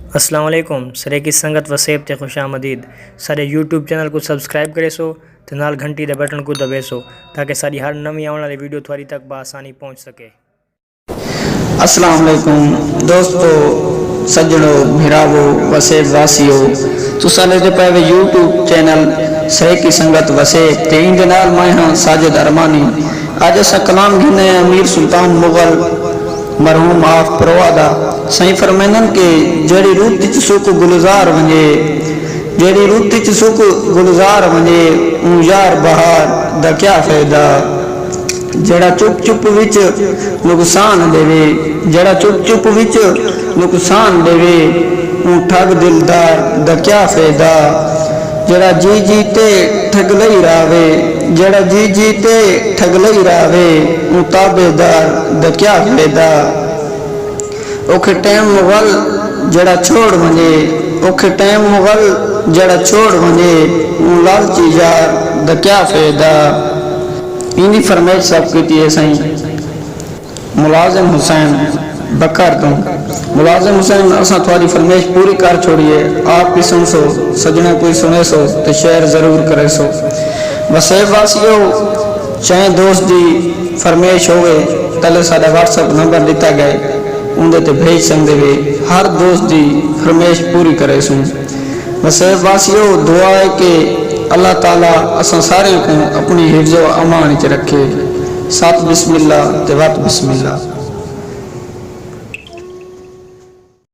अस्सलाम वालेकुम। सरे की संगत वसेब ते खुशामदीद। सारे यूट्यूब चैनल को सब्सक्राइब करे सो ते नाल घंटी दे बटन को दबे सो ताकि सारी हर नवी आने वाली वीडियो थोड़ी तक बआसानी पहुंच सके। अस्सलाम वालेकुम दोस्तों, सज्जनों, भिरावो, वसेब वासियो, तुसा लेते पे यूट्यूब चैनल सरे की संगत वसेब ते इंदे नाल मैं हां साजिद अरमानी। आज असा कलाम गिने अमीर सुल्तान मुगल मरहूम आफ परवादा सही फरमानन के जड़ी रूत च सुख गुलजार वने, जड़ी रूत च सुख गुलजार वने ऊ यार बहार दा क्या फायदा। जड़ा चुप चुप विच नुकसान देवे, जड़ा चुप चुप विच नुकसान देवे ऊ ठग दिलदार दा क्या फायदा। जड़ा जी जीते ठग लई रावे, जड़ा जी जीते ठग लई रावे ऊ ताबेदार दा क्या फायदा। ओखे टाइम मुगल जड़ा छोड़ वने, ओखे टाइम मुगल जड़ा छोड़ वने ऊ लालची यार दा क्या फायदा। इन्हीं फरमाइश सब की है सही मुलाजिम हुसैन बकर तो मुलाजिम हुसैन असा थोड़ी फरमाइश पूरी कर छोड़िए। आप भी सुन सो, सजना कोई सुने सो तो शेयर जरूर करे सो। वसेब वासियो, चाहे दोस्त की फरमाइश होवे तले साडा व्हाट्सएप नंबर दिता गए उनके ते भेज सकते वे। हर दोस्त की फरमाइश पूरी करे सो। वसेब वासियो, दुआ है कि अल्लाह ताला असा सारे को अपनी हिफ्ज़ो अमान च रखे। सात बिस्मिल्लाह ते वत बिस्मिल्लाह।